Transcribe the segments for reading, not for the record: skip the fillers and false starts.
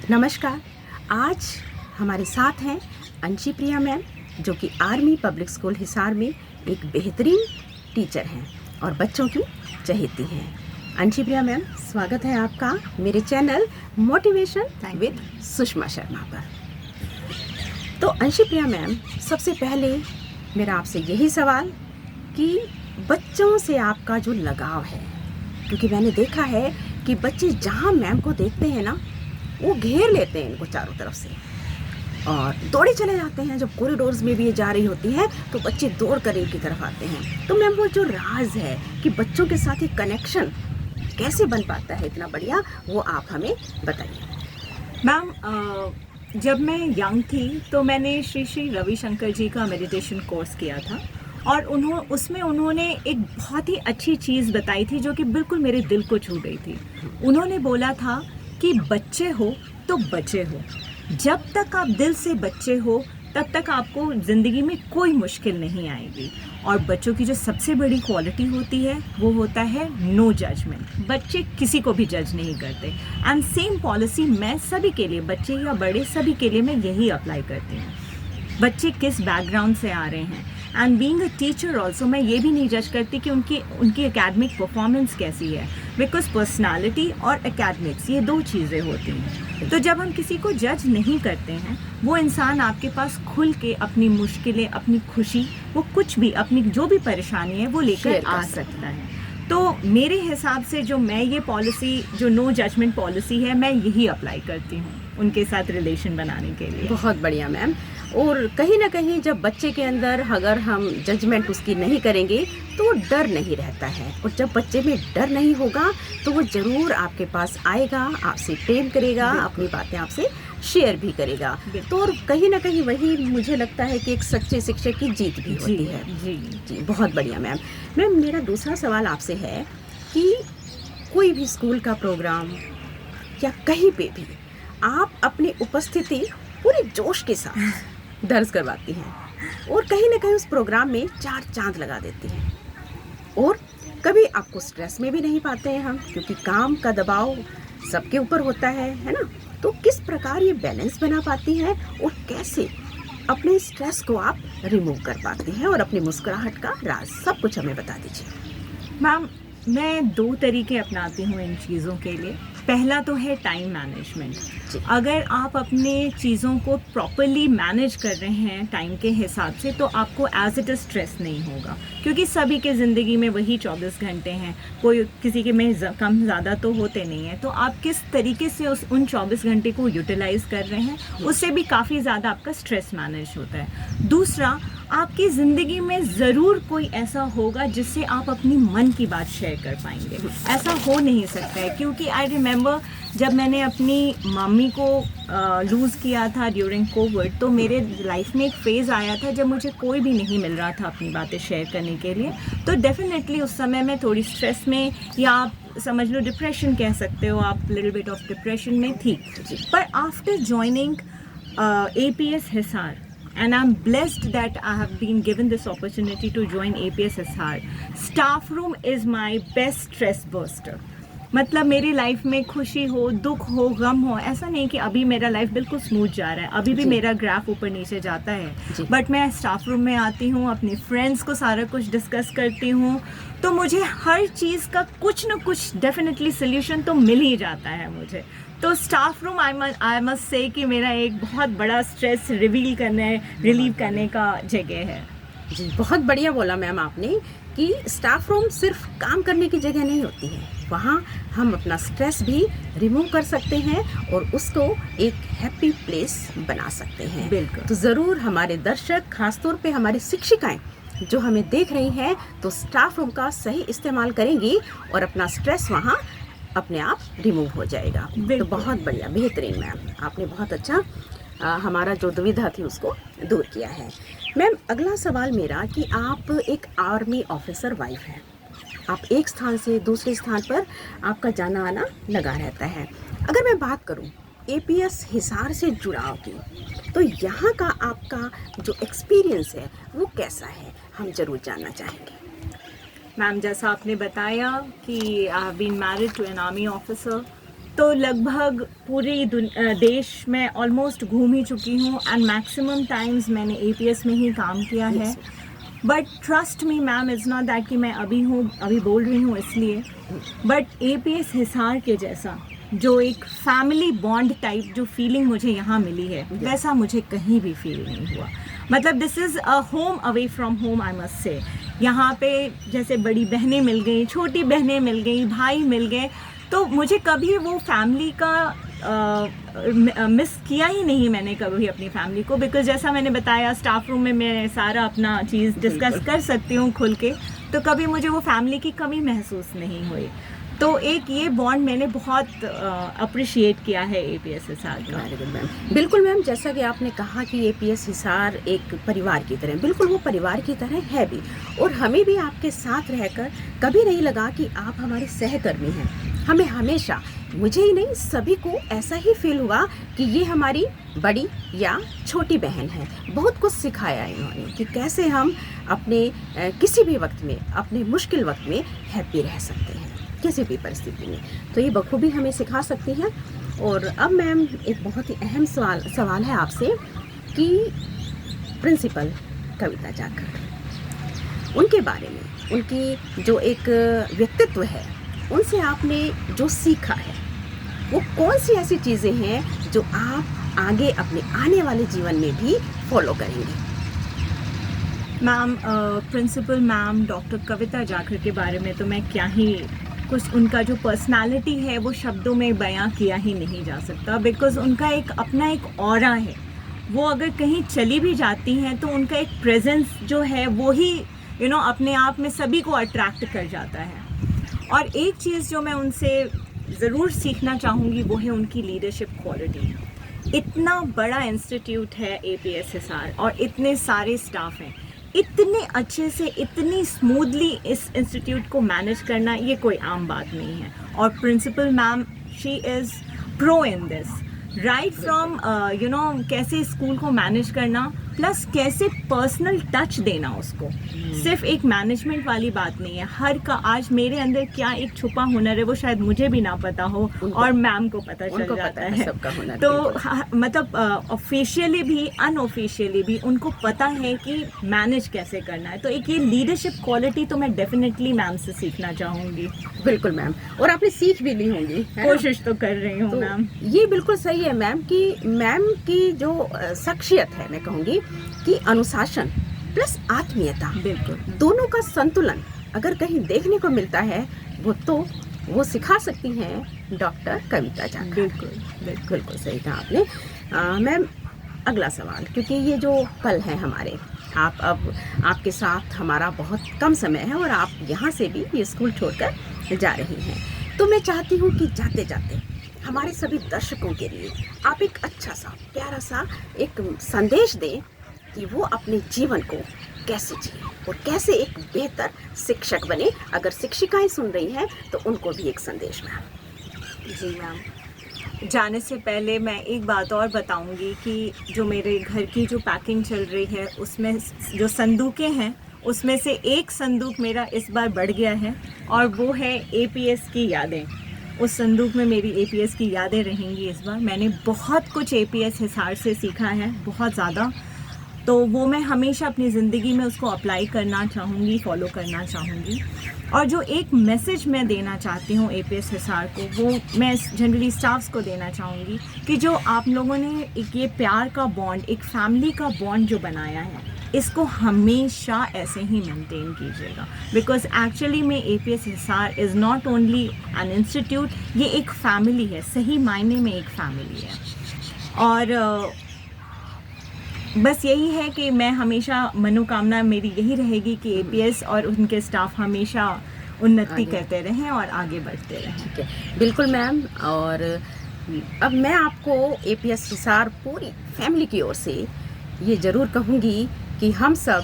नमस्कार। आज हमारे साथ हैं अंशी प्रिया मैम, जो कि आर्मी पब्लिक स्कूल हिसार में एक बेहतरीन टीचर हैं और बच्चों की चहेती हैं। अंशी प्रिया मैम, स्वागत है आपका मेरे channel motivation with Sushma Sharma पर। तो अंशी प्रिया मैम, सबसे पहले मेरा आपसे यही सवाल कि बच्चों से आपका जो लगाव है, क्योंकि मैंने देखा है कि बच्चे जहाँ मैम को देखते हैं ना, वो घेर लेते हैं इनको चारों तरफ से और दौड़े चले जाते हैं। जब कॉरिडोर्स में भी ये जा रही होती है तो बच्चे दौड़ कर इनकी तरफ आते हैं। तो मैम, वो जो राज है कि बच्चों के साथ ये कनेक्शन कैसे बन पाता है इतना बढ़िया, वो आप हमें बताइए। मैम, जब मैं यंग थी तो मैंने श्री श्री रविशंकर जी का मेडिटेशन कोर्स किया था और उसमें उन्होंने एक बहुत ही अच्छी चीज़ बताई थी जो कि बिल्कुल मेरे दिल को छू गई थी। उन्होंने बोला था कि बच्चे हो तो बचे हो। जब तक आप दिल से बच्चे हो तब तक आपको ज़िंदगी में कोई मुश्किल नहीं आएगी। और बच्चों की जो सबसे बड़ी क्वालिटी होती है वो होता है नो जजमेंट। बच्चे किसी को भी जज नहीं करते। एंड सेम पॉलिसी मैं सभी के लिए, बच्चे या बड़े, सभी के लिए मैं यही अप्लाई करती हूँ। बच्चे किस बैकग्राउंड से आ रहे हैं, and being a teacher also मैं ये भी नहीं जज करती कि उनकी एकेडमिक परफॉर्मेंस कैसी है, बिकॉज पर्सनालिटी और एकेडमिक्स ये दो चीज़ें होती हैं। तो जब हम किसी को जज नहीं करते हैं, वो इंसान आपके पास खुल के अपनी मुश्किलें, अपनी खुशी, वो कुछ भी, अपनी जो भी परेशानी है वो लेकर आ सकता है। तो मेरे हिसाब से जो मैं ये पॉलिसी, जो नो जजमेंट पॉलिसी है, मैं यही अप्लाई करती हूँ उनके साथ रिलेशन बनाने के लिए। बहुत बढ़िया मैम। और कहीं ना कहीं जब बच्चे के अंदर अगर हम जजमेंट उसकी नहीं करेंगे तो डर नहीं रहता है, और जब बच्चे में डर नहीं होगा तो वो ज़रूर आपके पास आएगा, आपसे प्रेम करेगा, अपनी बातें आपसे शेयर भी करेगा। तो और कहीं ना कहीं वही मुझे लगता है कि एक सच्चे शिक्षक की जीत भी होती है। जी जी, बहुत बढ़िया मैम। मैम, मेरा दूसरा सवाल आपसे है कि कोई भी स्कूल का प्रोग्राम या कहीं पे भी आप अपनी उपस्थिति पूरे जोश के साथ दर्ज करवाती हैं और कहीं ना कहीं उस प्रोग्राम में चार चांद लगा देती हैं, और कभी आपको स्ट्रेस में भी नहीं पाते हैं हम, क्योंकि काम का दबाव सबके ऊपर होता है ना। तो किस प्रकार ये बैलेंस बना पाती हैं और कैसे अपने स्ट्रेस को आप रिमूव कर पाती हैं, और अपनी मुस्कुराहट का राज सब कुछ हमें बता दीजिए। मैम, मैं दो तरीके अपनाती हूँ इन चीज़ों के लिए। पहला तो है टाइम मैनेजमेंट। अगर आप अपने चीज़ों को प्रॉपरली मैनेज कर रहे हैं टाइम के हिसाब से, तो आपको एज इट स्ट्रेस नहीं होगा, क्योंकि सभी के ज़िंदगी में वही 24 घंटे हैं, कोई किसी के में कम ज़्यादा तो होते नहीं हैं। तो आप किस तरीके से उन 24 घंटे को यूटिलाइज़ कर रहे हैं, उससे भी काफ़ी ज़्यादा आपका स्ट्रेस मैनेज होता है। दूसरा, आपकी ज़िंदगी में ज़रूर कोई ऐसा होगा जिससे आप अपनी मन की बात शेयर कर पाएंगे। ऐसा हो नहीं सकता है, क्योंकि आई रिमेंबर जब मैंने अपनी मम्मी को लूज़ किया था ड्यूरिंग कोविड, तो मेरे लाइफ में एक फेज़ आया था जब मुझे कोई भी नहीं मिल रहा था अपनी बातें शेयर करने के लिए। तो डेफिनेटली उस समय मैं थोड़ी स्ट्रेस में, या आप समझ लो डिप्रेशन कह सकते हो, आप लिटिल बिट ऑफ डिप्रेशन में थी। पर after joining APS Hisar, and I'm blessed that I have been given this opportunity to join APS Hisar. Staff room is my best stress buster. मतलब मेरी लाइफ में खुशी हो, दुख हो, गम हो, ऐसा नहीं कि अभी मेरा लाइफ बिल्कुल स्मूथ जा रहा है, अभी भी मेरा ग्राफ ऊपर नीचे जाता है। बट मैं स्टाफ रूम में आती हूँ, अपने फ्रेंड्स को सारा कुछ डिस्कस करती हूँ, तो मुझे हर चीज़ का कुछ न कुछ डेफिनेटली सोल्यूशन तो मिल ही जाता है मुझे। तो staff room I must say कि मेरा एक बहुत बड़ा स्ट्रेस रिलीव करने का जगह है। जी, बहुत बढ़िया बोला मैम आपने कि स्टाफ रूम सिर्फ काम करने की जगह नहीं होती है, वहाँ हम अपना स्ट्रेस भी रिमूव कर सकते हैं और उसको एक हैप्पी प्लेस बना सकते हैं। बिल्कुल। तो ज़रूर हमारे दर्शक, खासतौर पे हमारी शिक्षिकाएं जो हमें देख रही हैं, तो स्टाफ रूम का सही इस्तेमाल करेंगी और अपना स्ट्रेस वहाँ अपने आप रिमूव हो जाएगा। तो बहुत बढ़िया, बेहतरीन मैम, आपने बहुत अच्छा हमारा जो दुविधा थी उसको दूर किया है। मैम, अगला सवाल मेरा कि आप एक आर्मी ऑफिसर वाइफ हैं, आप एक स्थान से दूसरे स्थान पर आपका जाना आना लगा रहता है। अगर मैं बात करूं APS हिसार से जुड़ाव की, तो यहाँ का आपका जो एक्सपीरियंस है वो कैसा है, हम ज़रूर जानना चाहेंगे। मैम, जैसा आपने बताया कि I have been married to an army officer, तो लगभग पूरी देश में ऑलमोस्ट घूम ही चुकी हूँ एंड मैक्सिमम टाइम्स मैंने एपीएस में ही काम किया है. But trust me ma'am, is not that कि मैं अभी बोल रही हूँ इसलिए, बट एपीएस हिसार के जैसा जो एक फैमिली बॉन्ड टाइप जो फीलिंग मुझे यहाँ मिली है वैसा मुझे कहीं भी फील नहीं हुआ. मतलब this is a home away from home, I must say. यहाँ पे जैसे बड़ी बहनें मिल गई, छोटी बहनें मिल गई, भाई मिल गए, तो मुझे कभी वो फैमिली का मिस किया ही नहीं मैंने कभी अपनी फैमिली को. बिकॉज जैसा मैंने बताया स्टाफ रूम में मैं सारा अपना चीज़ डिस्कस कर सकती हूँ खुल के, तो कभी मुझे वो फैमिली की कमी महसूस नहीं हुई. तो एक ये बॉन्ड मैंने बहुत अप्रिशिएट किया है एपीएस हिसार का. Very good ma'am. बिल्कुल मैम, जैसा कि आपने कहा कि एपीएस हिसार एक परिवार की तरह, बिल्कुल वो परिवार की तरह है भी. और हमें भी आपके साथ रहकर कभी नहीं लगा कि आप हमारे सहकर्मी हैं. हमें हमेशा, मुझे ही नहीं सभी को ऐसा ही फील हुआ कि ये हमारी बड़ी या छोटी बहन है. बहुत कुछ सिखाया इन्होंने कि कैसे हम अपने किसी भी वक्त में, अपने मुश्किल वक्त में हैप्पी रह सकते हैं किसी भी परिस्थिति में. तो ये बखूबी हमें सिखा सकती हैं. और अब मैम एक बहुत ही अहम सवाल है आपसे कि प्रिंसिपल कविता जाखड़, उनके बारे में, उनकी जो एक व्यक्तित्व है, उनसे आपने जो सीखा है वो कौन सी ऐसी चीज़ें हैं जो आप आगे अपने आने वाले जीवन में भी फॉलो करेंगे? मैम, प्रिंसिपल मैम डॉक्टर कविता जाखड़ के बारे में तो मैं क्या ही कुछ, उनका जो पर्सनालिटी है वो शब्दों में बयां किया ही नहीं जा सकता. बिकॉज़ उनका एक अपना एक ऑरा है. वो अगर कहीं चली भी जाती हैं तो उनका एक प्रेजेंस जो है वो ही अपने आप में सभी को अट्रैक्ट कर जाता है. और एक चीज़ जो मैं उनसे ज़रूर सीखना चाहूँगी वो है उनकी लीडरशिप क्वालिटी. इतना बड़ा इंस्टीट्यूट है एपीएस हिसार और इतने सारे स्टाफ हैं, इतने अच्छे से, इतनी स्मूथली इस इंस्टीट्यूट को मैनेज करना ये कोई आम बात नहीं है. और principal ma'am, she is pro in this. Right from कैसे स्कूल को मैनेज करना प्लस कैसे पर्सनल टच देना उसको. सिर्फ एक मैनेजमेंट वाली बात नहीं है. हर का आज मेरे अंदर क्या एक छुपा हुनर है वो शायद मुझे भी ना पता हो और मैम को पता चल जाता है. सबका हुनर. तो मतलब ऑफिशियली भी अनऑफिशियली भी उनको पता है कि मैनेज कैसे करना है. तो एक ये लीडरशिप क्वालिटी तो मैं डेफिनेटली मैम से सीखना चाहूँगी. बिल्कुल मैम. और आपने सीख भी ली होंगी, कोशिश तो कर रही हूँ मैम. ये बिल्कुल सही है मैम कि मैम की जो शख्सियत है, मैं कहूँगी कि अनुशासन प्लस आत्मीयता, बिल्कुल दोनों का संतुलन अगर कहीं देखने को मिलता है वो सिखा सकती हैं डॉक्टर कविता जाखड़. बिल्कुल सही कहा आपने. मैम, अगला सवाल, क्योंकि ये जो पल है हमारे, आप अब आपके साथ हमारा बहुत कम समय है और आप यहाँ से भी ये स्कूल छोड़कर जा रही हैं, तो मैं चाहती हूँ कि जाते जाते हमारे सभी दर्शकों के लिए आप एक अच्छा सा, प्यारा सा एक संदेश दें कि वो अपने जीवन को कैसे जिए और कैसे एक बेहतर शिक्षक बने. अगर शिक्षिकाएं सुन रही हैं तो उनको भी एक संदेश मैम. जी मैम, जाने से पहले मैं एक बात और बताऊंगी कि जो मेरे घर की जो पैकिंग चल रही है उसमें जो संदूकें हैं उसमें से एक संदूक मेरा इस बार बढ़ गया है और वो है एपीएस की यादें. उस संदूक में मेरी एपीएस की यादें रहेंगी इस बार. मैंने बहुत कुछ एपीएस हिसार से सीखा है, बहुत ज़्यादा. तो वो मैं हमेशा अपनी ज़िंदगी में उसको अप्लाई करना चाहूँगी, फॉलो करना चाहूँगी. और जो एक मैसेज मैं देना चाहती हूँ एपीएस हिसार को, वो मैं जनरली स्टाफ्स को देना चाहूँगी कि जो आप लोगों ने एक ये प्यार का बॉन्ड, एक फैमिली का बॉन्ड जो बनाया है, इसको हमेशा ऐसे ही मेंटेन कीजिएगा. बिकॉज एक्चुअली में APS Hisar is not only an institute, ये एक फैमिली है, सही मायने में एक फैमिली है. और बस यही है कि मैं हमेशा, मनोकामना मेरी यही रहेगी कि एपीएस और उनके स्टाफ हमेशा उन्नति करते रहें और आगे बढ़ते रहें. ठीक है, बिल्कुल मैम. और अब मैं आपको एपीएस हिसार पूरी फैमिली की ओर से ये ज़रूर कहूँगी कि हम सब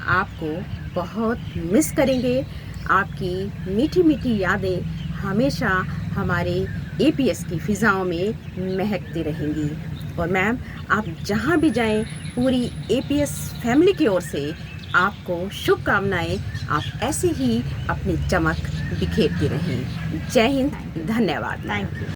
आपको बहुत मिस करेंगे. आपकी मीठी मीठी यादें हमेशा हमारे एपीएस की फ़िज़ाओं में महकती रहेंगी. और मैम, आप जहाँ भी जाएं, पूरी एपीएस फैमिली की ओर से आपको शुभकामनाएं. आप ऐसे ही अपनी चमक बिखेरती रहें. जय हिंद, धन्यवाद. Thank you.